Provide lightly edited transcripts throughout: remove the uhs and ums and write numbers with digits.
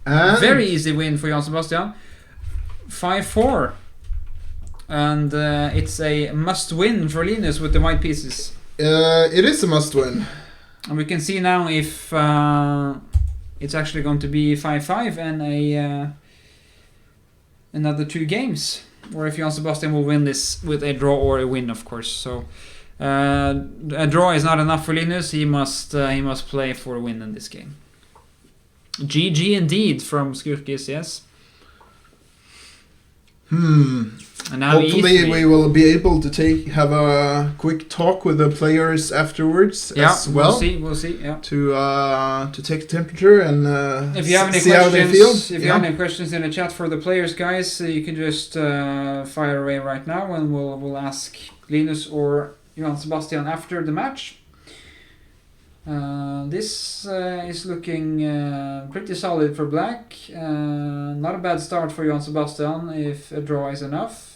And very easy win for Johan Sebastian. 5-4. And it's a must-win for Linus with the white pieces. It is a must-win. And we can see now if it's actually going to be 5-5 and another 2 games, or if Johan Sebastian will win this with a draw or a win, of course. So a draw is not enough for Linus. He must play for a win in this game. GG indeed from Skurkis, yes. And now Hopefully E3. we will be able to have a quick talk with the players afterwards as well. We'll see. Yeah. To take temperature and If you have any see how they feel. questions, if you have any questions in the chat for the players, guys, you can just fire away right now, and we'll ask Linus or Johan Sebastian after the match. This is looking pretty solid for black. Not a bad start for Johan Sebastian if a draw is enough.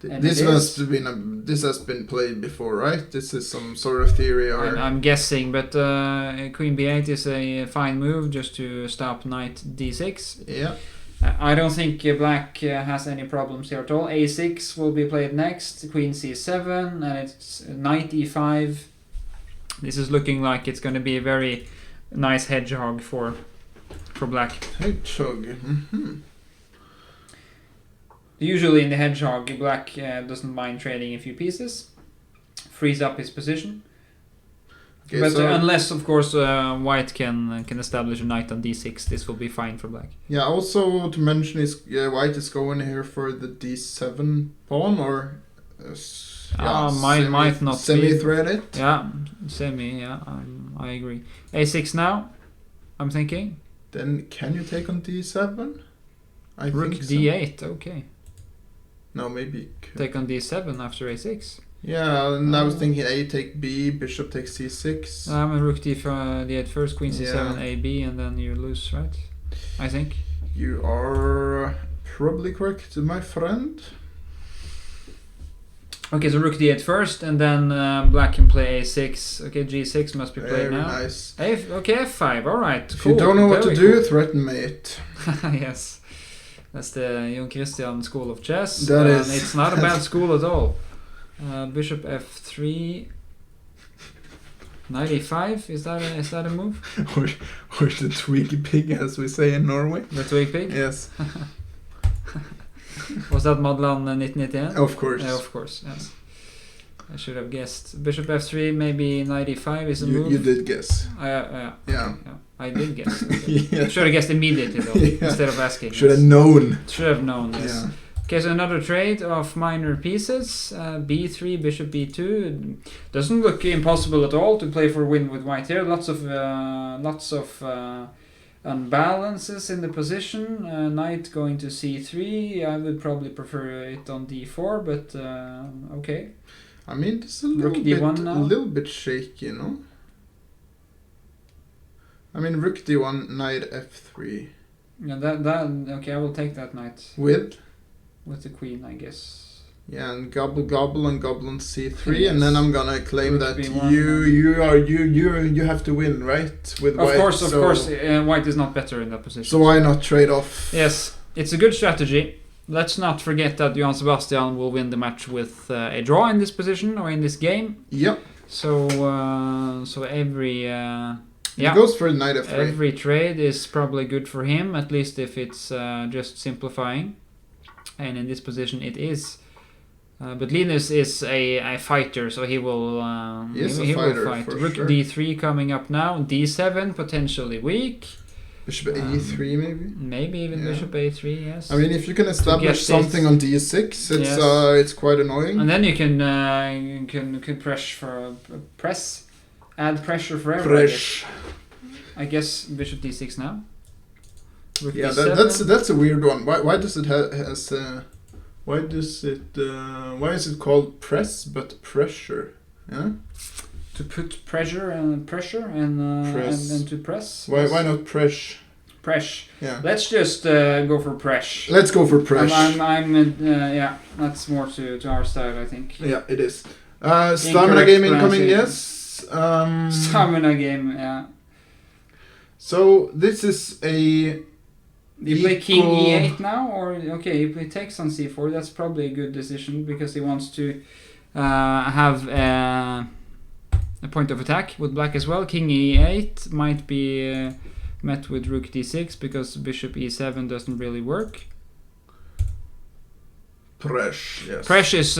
This has been played before, right? This is some sort of theory, or I'm guessing, but Queen B8 is a fine move just to stop Knight D6. Yeah. I don't think black has any problems here at all. A6 will be played next. Queen C7, and it's Knight E5. This is looking like it's going to be a very nice hedgehog for black. Hedgehog. Usually in the hedgehog, black doesn't mind trading a few pieces, frees up his position. Okay, but unless, of course, white can establish a knight on d6, this will be fine for black. Yeah. Also to mention is white is going here for the d7 pawn, or might not semi-thread it. Yeah, semi. Yeah, I agree. A6 now. I'm thinking. Then can you take on d7? I Rook think so. d8. Okay. No, maybe take on d7 after a6. Yeah, and I was thinking a take b, bishop takes c6. I'm a rook d8 first, queen c7, a b, and then you lose, right? I think. You are probably correct, my friend. Okay, so rook d8 first, and then black can play a6. Okay, g6 must be played Very now. Nice. Okay, f5. All right. If cool. you don't know what to do, cool. threaten mate. Yes. That's the Jon Christian school of chess. That is. It's not a bad school at all. Bishop f3. Knight e5. Is that a move? or the twig pig, as we say in Norway. The twig pig? Yes. Was that Madlan 1991? Of course. Yeah, of course, yes. I should have guessed. Bishop f3, maybe knight e5 is a move. You did guess. Yeah. Yeah. I did guess. Yeah. Should have guessed immediately though, instead of asking. Should have known. Should have known, yes. Yeah. Okay, so another trade of minor pieces. b3, bishop b2. Doesn't look impossible at all to play for a win with white here. Lots of unbalances in the position. Knight going to c3. I would probably prefer it on d4, but okay. I mean, it's a Rook d1 now. little bit shaky, you know. I mean, rook d1, knight f3. Yeah, that okay. I will take that knight with the queen, I guess. Yeah, and gobble and c3, Yes. and then I'm gonna claim Rook that b1, you have to win, right? With white. Of course, white is not better in that position. So why not trade off? Yes, it's a good strategy. Let's not forget that Johan Sebastian will win the match with a draw in this position or in this game. Yep. So every He goes for knight f3. every trade is probably good for him, at least if it's just simplifying. And in this position, it is. But Linus is a fighter, so he will. He will fight. Rook sure. d3 coming up now. d7 potentially weak. Bishop a3 maybe. Maybe even bishop a3. Yes. I mean, if you can establish something on d6, it's quite annoying. And then you can press, add pressure for everybody. I guess bishop d6 now. Rook Yeah, d7. that's a weird one. Why does it why is it called press but pressure? Yeah. To put pressure and Press. to press. Why not press? Press. Yeah. Let's just go for press. Let's go for press. Yeah, that's more to our style, I think. Yeah, it is. Stamina game incoming, yes. Stamina game, yeah. So this is a Do you play king equal- e8 now, or okay? If he takes on c4, that's probably a good decision because he wants to have a point of attack with black as well. King e8 might be met with rook d6 because bishop e7 doesn't really work. Presh, yes. Presh is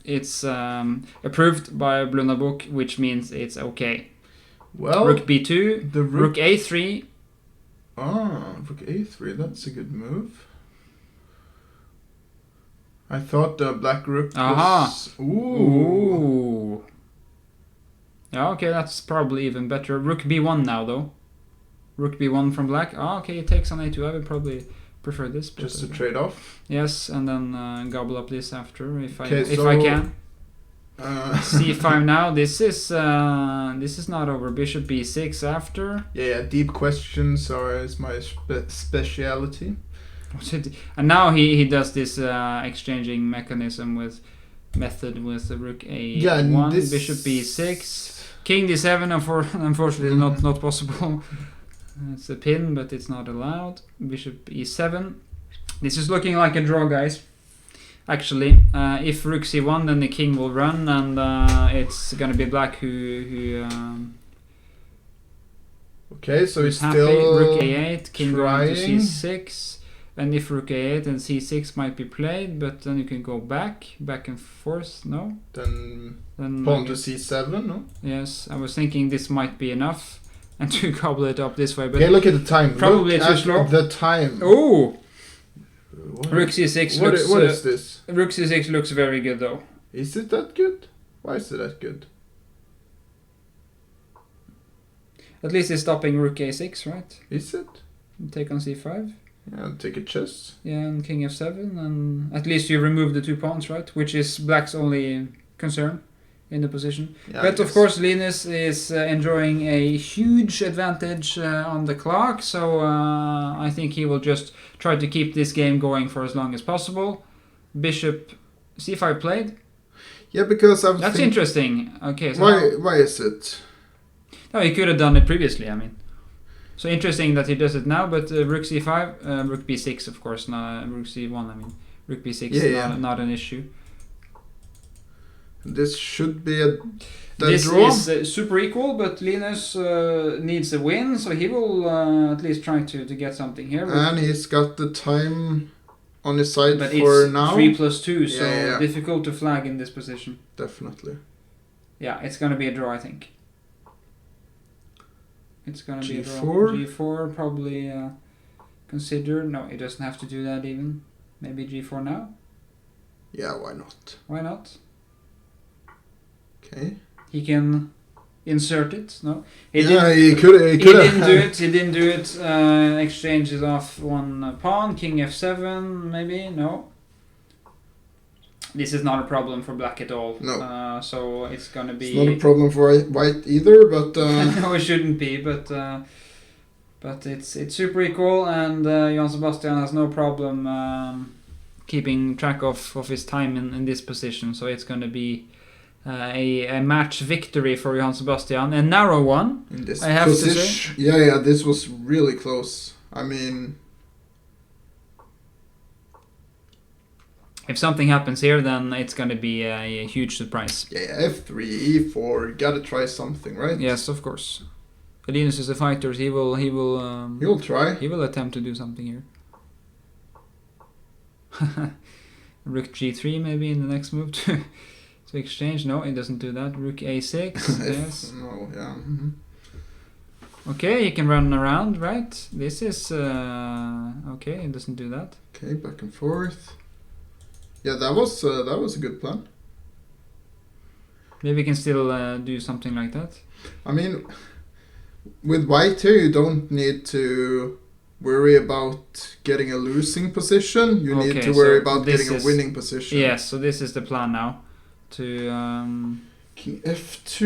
it's approved by Blunda book, which means it's okay. Well, Rook b2, the rook a3. Rook a3, that's a good move. I thought the black rook was... Ooh. Yeah, okay, that's probably even better. Rook b1 now, though. Rook b1 from black. Okay, it takes on a2. I would probably prefer this. Just to trade off? Yes, and then gobble up this after if I so, can. c5 now. This is not over. Bishop b6 after. Yeah, deep questions is my speciality. And now he does this exchanging mechanism with method with the rook a1, bishop b6, king d7. Unfortunately, not possible. It's a pin, but it's not allowed. Bishop e7. This is looking like a draw, guys. Actually, if rook c1, then the king will run, and it's gonna be black who okay, so he's happy. still Rook a8, king going to trying. c6, and if rook a8 and c6 might be played, but then you can go back and forth. No. Then Then pawn to c7. No. yes, I was thinking this might be enough, and to gobble it up this way. But Okay, look at the time. Probably look too at slow. the time. oh, What- rook c6 what looks. what is this? Rook c6 looks very good though. Is it that good? Why is it that good? At least it's stopping rook a6, right? Is it? Take on c5. Yeah, take a chess. Yeah, and king f7, and at least you remove the 2 pawns, right? Which is black's only concern in the position. Yeah, But of course, Linus is enjoying a huge advantage on the clock, so I think he will just try to keep this game going for as long as possible. Bishop c5 played. Yeah, because I'm. That's interesting. Okay, so Why is it? no, he could have done it previously. I mean, so interesting that he does it now. But rook c5, rook b6, of course, not rook c1. I mean, rook b6 Yeah, not an issue. This should be a This draw. is super equal, but Linus needs a win, so he will at least try to get something here. And he's got the time on his side But for it's now. 3+2, so Yeah. difficult to flag in this position. Definitely. Yeah, it's gonna be a draw, I think. It's gonna be a draw. G4? G4 probably consider. No, he doesn't have to do that even. Maybe G4 now. Yeah, why not? Why not? Okay. He can insert it. No, he yeah, didn't. he could. He He could didn't do it. He didn't do it. Exchanges off one pawn. King f7. Maybe no. This is not a problem for black at all. No. So it's gonna be. It's not a problem for white either, but no, it shouldn't be. But it's super equal, and Johan Sebastian has no problem keeping track of his time in this position. So it's gonna be a match victory for Johan Sebastian, a narrow one. in this I have to position, yeah, this was really close. I mean, If something happens here, then it's going to be a huge surprise. yeah, f3, e4, gotta try something, right? Yes, of course. Linus is a fighter. He will You'll try. he will attempt to do something here. Rook g3 maybe in the next move to exchange. No, it doesn't do that. Rook a6. Yes. No, yeah. Mm-hmm. Okay, he can run around, right? This is okay. It doesn't do that. Okay, back and forth. Yeah, that was a good plan. Maybe he can still do something like that. I mean, with white here, you don't need to worry about getting a losing position. You need Okay, to worry so about this getting a is- winning position. Yes. So this is the plan now. To King f2,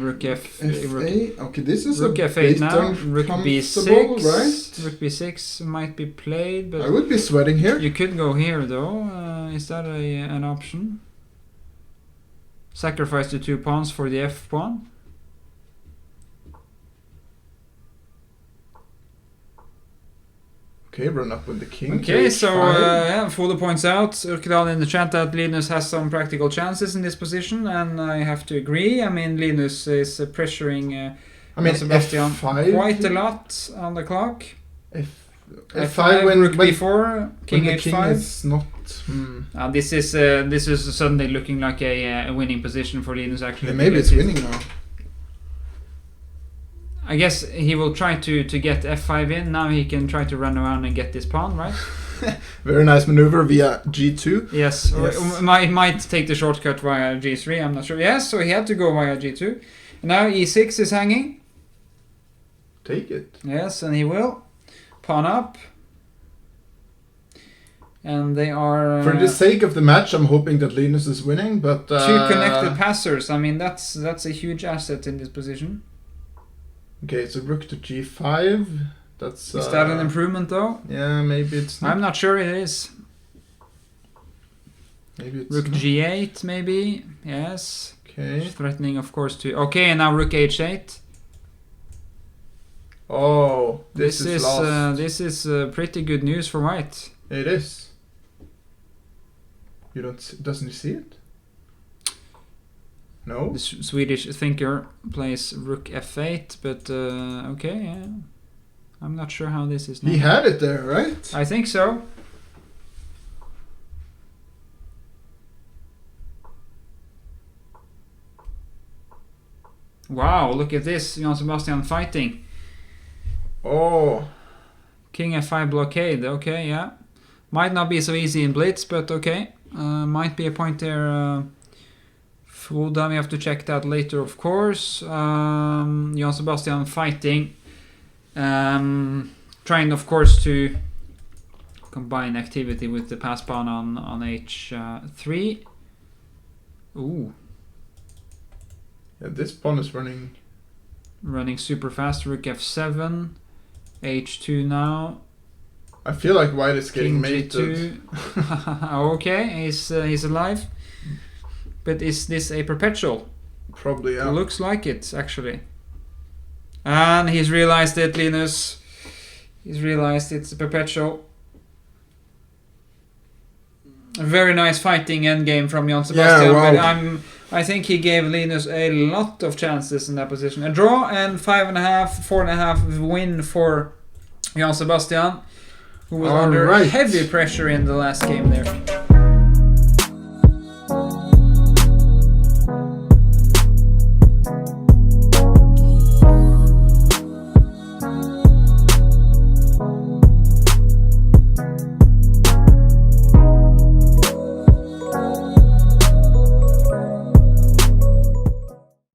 rook rook f8. Okay, this is Rook a f8 bit now. Rook uncomfortable, b6. right? Rook b6 might be played, but I would be sweating here. you could go here though. Is that an option? Sacrifice the 2 pawns for the f pawn. Okay, run up with the king. Okay, to so H5. yeah, Fuller points out, Urkedal in the chat, that Linus has some practical chances in this position, and I have to agree. I mean, Linus is pressuring Johan Sebastian F5 quite a lot on the clock. F5 when rook b4, king when the h5. king is not. This is suddenly looking like a winning position for Linus actually. Yeah, maybe it's winning now. I guess he will try to get f5 in. Now he can try to run around and get this pawn, right? Very nice maneuver via g2. Yes, Yes. or might take the shortcut via g3, I'm not sure. Yes, so he had to go via g2. Now e6 is hanging. Take it. Yes, and he will. Pawn up. And they are... For the sake of the match, I'm hoping that Linus is winning, but... two connected passers. I mean, that's a huge asset in this position. Okay, so rook to g5. That's... Is that an improvement, though? Yeah, maybe it's not. I'm not sure it is. Maybe it's Rook not. g8, maybe. Yes. Okay. Threatening, of course, to... Okay, and now rook h8. Oh, this is lost. This is pretty good news for white. It is. You don't... Doesn't he see it? No? The Swedish thinker plays rook f8, but okay, yeah. I'm not sure how this is now. He had it there, right? I think so. Wow, look at this, Johan Sebastian fighting. Oh. King f5 blockade, okay, yeah. Might not be so easy in blitz, but okay. Might be a point there. Froda, we have to check that later, of course. Johan Sebastian fighting. Trying, of course, to combine activity with the pass pawn on h3. Ooh. Yeah, this pawn is running... Running super fast. Rook f7. h2 now. I feel like white is getting King mated. g2. Okay, he's alive. But is this a perpetual? Probably, yeah. It looks like it, actually. And he's realized it, Linus. He's realized it's a perpetual. A very nice fighting endgame from Johan Sebastian. Yeah, wow. But I think he gave Linus a lot of chances in that position. A draw and 5.5, 4.5 win for Johan Sebastian, who was under heavy pressure in the last game there.